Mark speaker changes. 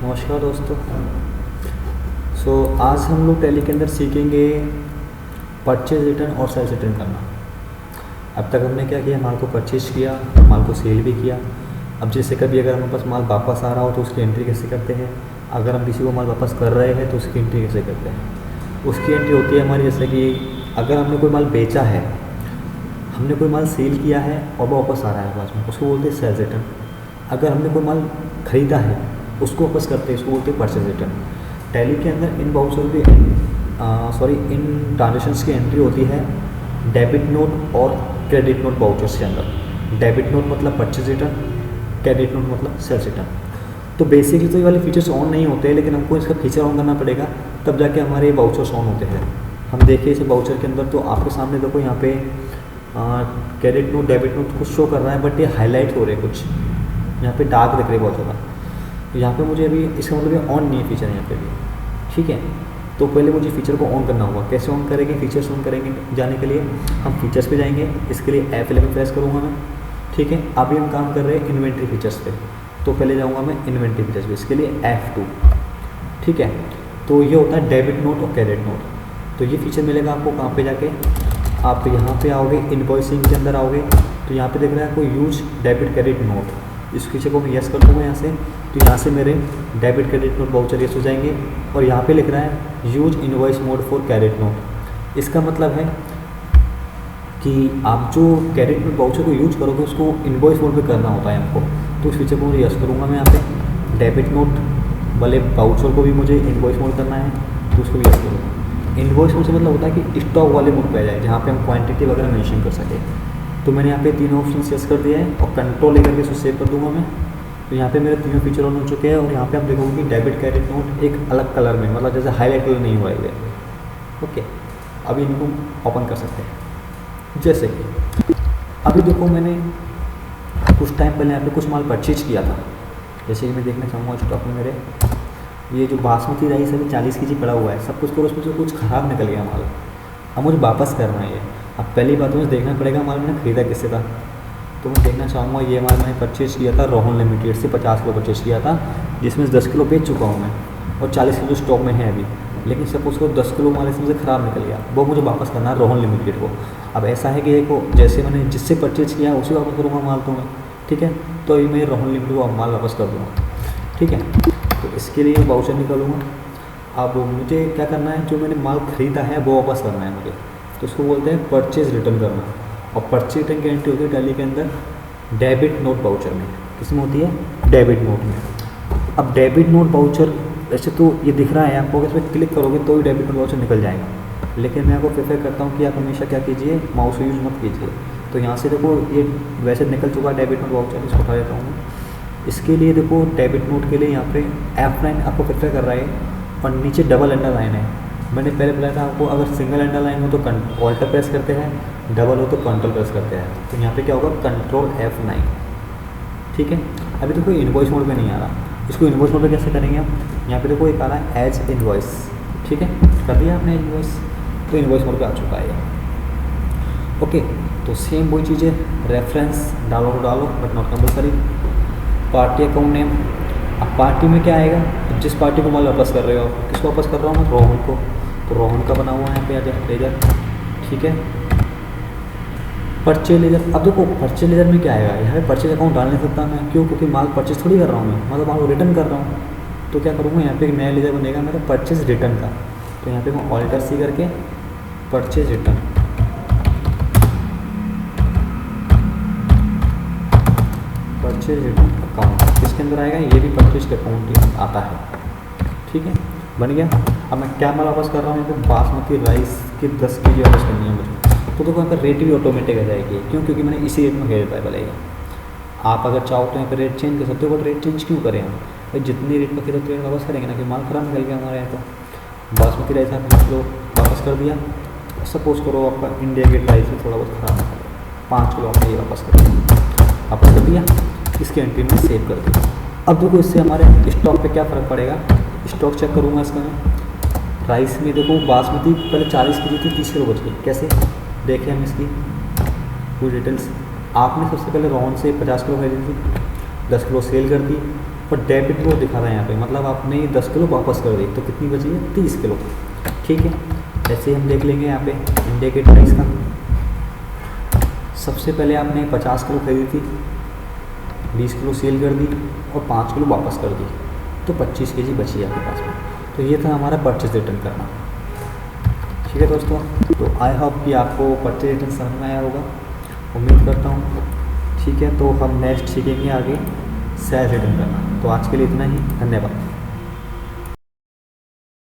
Speaker 1: नमस्कार दोस्तों। आज हम लोग टैली के अंदर सीखेंगे परचेज रिटर्न और सेल्स रिटर्न करना। अब तक हमने क्या किया, माल को परचेज किया, माल को सेल भी किया। अब जैसे कभी अगर हमारे पास माल वापस आ रहा हो तो उसकी एंट्री कैसे करते हैं, अगर हम किसी को माल वापस कर रहे हैं तो उसकी एंट्री कैसे करते हैं। उसकी एंट्री होती है हमारी, जैसे कि अगर हमने कोई माल बेचा है, हमने कोई माल सेल किया है और वो वापस आ रहा है पास में, उसको बोलते हैं सेल्स रिटर्न। अगर हमने कोई माल ख़रीदा है उसको वापस करते हैं, उसको बोलते हैं परचेज रिटर्न। टैली के अंदर इन वाउचर की इन ट्रांजेक्शन्स की एंट्री होती है डेबिट नोट और क्रेडिट नोट वाउचर्स के अंदर। डेबिट नोट मतलब परचेज रिटर्न, क्रेडिट नोट मतलब सेल्स रिटर्न। तो बेसिकली तो ये वाले फीचर्स ऑन नहीं होते हैं, लेकिन हमको इसका फीचर ऑन करना पड़ेगा, तब जाके हमारे वाउचर्स ऑन होते हैं। हम देखिए इसे वाउचर के अंदर, तो आपके सामने देखो यहाँ पे क्रेडिट नोट डेबिट नोट कुछ शो कर रहा है, बट ये हाईलाइट हो रहे कुछ, यहाँ पे डार्क दिख रहे बहुत ज़्यादा। तो यहाँ पे मुझे अभी इसका मतलब ये ऑन नहीं है फीचर यहाँ पे भी, ठीक है। तो पहले मुझे फीचर को ऑन करना होगा। कैसे ऑन करेंगे, फीचर्स ऑन करेंगे जाने के लिए हम फीचर्स पे जाएंगे। इसके लिए F11 प्रेस करूँगा मैं, ठीक है। अभी हम काम कर रहे हैं इन्वेंट्री फीचर्स पे, तो पहले जाऊँगा मैं इन्वेंट्री फीचर्स पे, इसके लिए F2, ठीक है। तो ये होता है डेबिट नोट और क्रेडिट नोट। तो ये फीचर मिलेगा आपको कहाँ पे जाके, आप यहाँ पे आओगे इनवॉइसिंग के अंदर आओगे, तो यहाँ पे देख रहे हैं आपको यूज डेबिट क्रेडिट नोट। इस फीचर को मैं यस कर दूँगा यहाँ से, तो यहाँ से मेरे debit credit note voucher yes हो जाएंगे। और यहाँ पे लिख रहा है use invoice mode for credit note. इसका मतलब है कि आप जो क्रेडिट नोट वाउचर को यूज करोगे उसको इनवॉइस मोड पे करना होता है हमको। तो इस फीचर को मुझे यस करूँगा मैं यहाँ पे। डेबिट नोट वाले वाउचर को भी मुझे इनवॉइस मोड करना है, तो उसको भी यस करूँगा। इनवॉइस मोड से मतलब होता है कि स्टॉक वाले मोड पे आ जाए, जहाँ पे हम क्वांटिटी वगैरह मेंशन कर सकें। तो मैंने यहाँ पे तीनों ऑप्शन सेट कर दिया है और कंट्रोल लेकर के इसको सेव कर दूंगा मैं। तो यहाँ पे मेरे तीनों फीचर ऑन हो चुके हैं। और यहाँ पे आप देखोगे कि डेबिट क्रेडिट नोट एक अलग कलर में, मतलब जैसे हाईलाइट कलर नहीं हुआ है। ओके, अभी इनको ओपन कर सकते हैं। जैसे कि अभी देखो मैंने कुछ टाइम पहले यहाँ पे कुछ माल परचेज किया था। जैसे कि मैं देखना चाहूँगा स्टॉक में मेरे ये जो बासमती राइस है 40 kg पड़ा हुआ है, सब कुछ करो, उसमें से कुछ ख़राब निकल गया माल, अब मुझे वापस करना है ये। अब पहली बात मुझे देखना पड़ेगा माल मैंने ख़रीदा किससे था। तो मैं देखना चाहूँगा ये माल मैंने परचेज़ किया था रोहन लिमिटेड से, 50 किलो परचेज़ किया था, जिसमें से 10 किलो बेच चुका हूँ मैं और 40 किलो स्टॉक में है अभी। लेकिन सपोज को 10 किलो माल इसमें से ख़राब निकल गया, वो मुझे वापस करना है रोहन लिमिटेड को। अब ऐसा है कि देखो जैसे मैंने जिससे परचेज़ किया उसी वापस करूँगा माल तो मैं, ठीक है। तो अभी मैं रोहन लिमिटेड को माल वापस कर दूँगा, ठीक है। तो इसके लिए वाउचर निकालूँगा। अब मुझे क्या करना है, जो मैंने माल ख़रीदा है वो वापस करना है मुझे, तो उसको बोलते हैं परचेज रिटर्न करना। और परचेज रिटर्न की एंट्री होती है टैली के अंदर डेबिट नोट वाउचर में। किसमें होती है, डेबिट नोट में। अब डेबिट नोट वाउचर वैसे तो ये दिख रहा है आपको, अगर इस पर क्लिक करोगे तो ही डेबिट नोट वाउचर निकल जाएगा, लेकिन मैं आपको प्रेफर करता हूँ कि आप हमेशा क्या कीजिए, माउस यूज़ मत कीजिए। तो यहाँ से देखो ये वैसे निकल चुका है डेबिट नोट वाउचर, इसको उठा देता हूँ। इसके लिए देखो डेबिट नोट के लिए यहाँ पे F9 आपको प्रेफर कर रहा है और नीचे डबल अंडरलाइन है। मैंने पहले बताया था आपको, अगर सिंगल अंडरलाइन हो तो ऑल्टर प्रेस करते हैं, डबल हो तो कंट्रोल प्रेस करते हैं। तो यहाँ पे क्या होगा, कंट्रोल F9, ठीक है। अभी देखो इनवॉइस मोड में नहीं आ रहा, इसको इनवॉइस मोड में कैसे करेंगे हम। यहाँ पे देखो एक आ रहा है एज इनवॉइस, ठीक है, कर दिया आपने इनवॉइस, तो इनवॉइस मोड पे आ चुका है। ओके, तो सेम वही चीज़ें, रेफरेंस डालो तो डालो, but not compulsory. Party account name, अब पार्टी में क्या आएगा, जिस पार्टी को माल वापस कर रहे हो, किसको वापस कर रहा हूँ मैं, रोहन को। तो रोहन का बना हुआ है यहाँ पे आ जाए लेजर, ठीक है। परचेज लेजर, अब देखो परचेज लेजर में क्या आएगा, यहाँ पे परचेज अकाउंट डाल नहीं सकता मैं, क्यों, क्योंकि माल परचेज थोड़ी कर रहा हूँ मैं, मतलब माल रिटर्न कर रहा हूँ। तो क्या करूँगा, यहाँ पे एक नया लेजर बनेगा मेरा परचेज रिटर्न का। तो यहाँ पे मैं ऑल्टर सी करके purchase return, purchase return account, इसके अंदर आएगा, ये भी परचेज के अकाउंट आता है, ठीक है, बन गया। अब मैं क्या माल वापस कर रहा हूँ, यहाँ पे बासमती राइस की 10 kg वापस करनी है मुझे। तो देखो यहाँ पर रेट भी ऑटोमेटिक आ जाएगी, क्यों, क्योंकि मैंने इसी रेट में खरीदा है पहले। आप अगर चाहो तो यहाँ पर रेट चेंज कर सकते हो, बट रेट चेंज क्यों करें हम, भाई जितनी रेट में खरीदते हैं वापस करेंगे ना, कि माल खराब निकल गया हमारे यहाँ। तो बासमती राइस आपने किलो वापस कर दिया, सपोज करो आपका इंडिया गेट राइस में थोड़ा बहुत खराब निकल गया, 5 किलो आपने ये वापस कर दिया, वापस कर दिया, इसकी एंट्री में सेव कर दी। अब देखो इससे हमारे स्टॉक पे क्या फ़र्क पड़ेगा, स्टॉक चेक करूँगा इसका मैं। राइस में देखो बासमती पहले 40 kg थी, 30 किलो बच गई, कैसे देखें हम इसकी पूरी डिटेल्स। आपने सबसे पहले रोहन से 50 किलो खरीदी थी, 10 किलो सेल कर दी, और डेबिट वो दिखा रहा है यहाँ पे, मतलब आपने 10 किलो वापस कर दी, तो कितनी बची है? 30 किलो। ठीक है, ऐसे ही हम देख लेंगे यहाँ पे इंडिकेट प्राइस का। सबसे पहले आपने 50 किलो खरीदी थी, 20 किलो सेल कर दी और 5 किलो वापस कर दी, तो 25 केजी बची है आपके पास में। तो ये था हमारा परचेज रिटर्न करना। ठीक है दोस्तों, तो आई होप कि आपको परचेज रिटर्न समझ में आया होगा, उम्मीद करता हूँ। ठीक है, तो हम नेक्स्ट सीखेंगे आगे सेल रिटर्न करना। तो आज के लिए इतना ही, धन्यवाद।